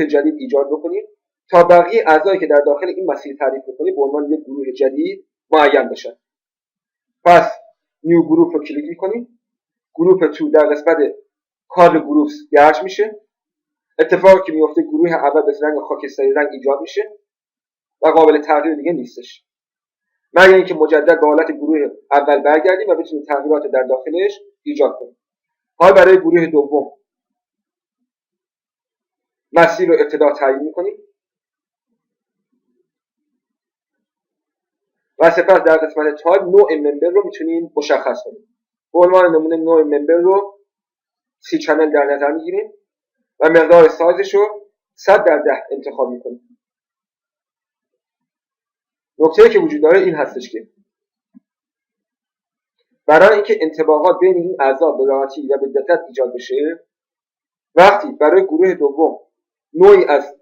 جدید ایجاد بکنیم تا بقیه اعضایی که در داخل این مسیر تعریف می‌کنیم به عنوان یک گروه جدید معین بشن. پس نیو گروپ رو کلیک می‌کنیم. گروپ 2 در قسمت کار گروپس درج میشه. اتفاقی که میفته گروه اول به رنگ خاکستری رنگ ایجاد میشه و قابل تغییر دیگه نیستش، مگر اینکه مجدد به حالت گروه اول برگردیم و بتونیم تغییرات در داخلش ایجاد کنیم. حالا برای گروه دوم مسیر رو ابتدا تعیین میکنیم و سپس در قسمت تایپ نوع ممبر رو میتونیم مشخص کنیم. به عنوان نمونه نوع ممبر رو 30 چنل در نظر میگیریم و مقدار سایزش رو 100/10 انتخاب میکنیم. نکته‌ای که وجود داره این هستش که برای اینکه انطباقات بین این اعضا به راحتی و به دقت ایجاد بشه، وقتی برای گروه دوم نوعی از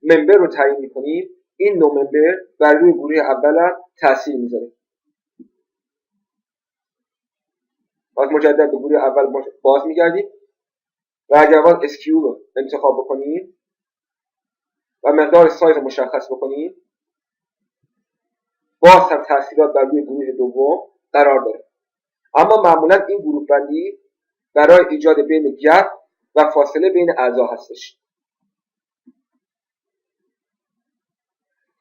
ممبر رو تعیین میکنیم، این نوع ممبر بر روی گروه اول هم تاثیر میذاره. باز مجدد به گروه اول باز میگردیم و اگر باز اسکیو رو انتخاب بکنیم و مقدار سایز رو مشخص بکنیم، باز هم تاثیرات بر روی گروه دوم قرار داره. اما معمولا این گروه بندی برای ایجاد بین گپ و فاصله بین اعضا هستش.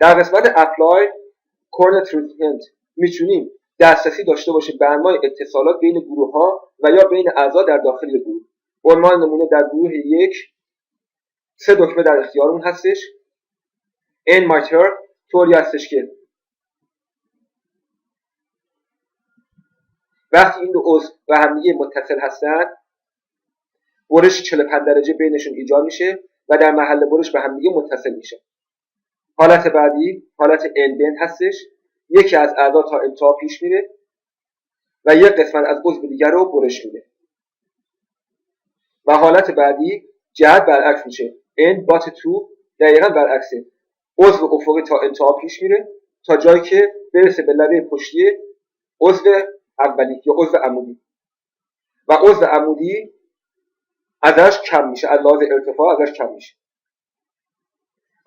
در قسمت اپلای کورنر تریتمنت میتونیم دسترسی داشته باشیم به انواع اتصالات بین گروه ها و یا بین اعضا در داخل گروه. به عنوان نمونه در گروه 1 3 دکمه در اختیارمون هستش. این مایتر طوری هستش که وقتی این دو عضو و همدیگه متصل هستن، برش 45 درجه بینشون ایجاد میشه و در محل برش به همدیگه متصل میشه. حالت بعدی حالت اندبند هستش. یکی از اعضا تا انتها پیش میره و یک قسمت از عضو دیگر رو برش میده. و حالت بعدی جهت برعکس میشه. end but to دقیقاً برعکسه. عضو افقی تا انتها پیش میره تا جایی که برسه به لبه پشتی عضو اولی یا عضو عمودی و عضو عمودی ازش کم میشه، از لحاظ ارتفاع ازش کم میشه.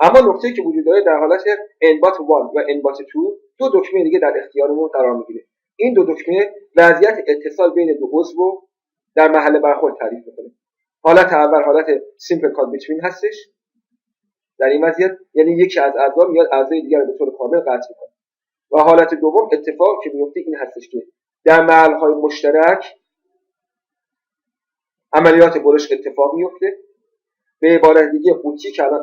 اما نکته‌ای که وجود داره در حالت انبات 1 و انبات 2 دو دکمه دیگه در اختیارمون قرار میگیره. این دو دکمه وضعیت اتصال بین دو عضو رو در محل برخورد تعریف میکنه. حالت اول حالت سیمپل کات بیتوین هستش. در این وضعیت یعنی یکی از اعضا میاد اعضای دیگر رو به طور کامل قطع میکنه. و حالت دوم اتفاقی که میفته این هستش که در محل‌های مشترک عملیات برش اتفاق میفته. به عبارت دیگه قوطی که الان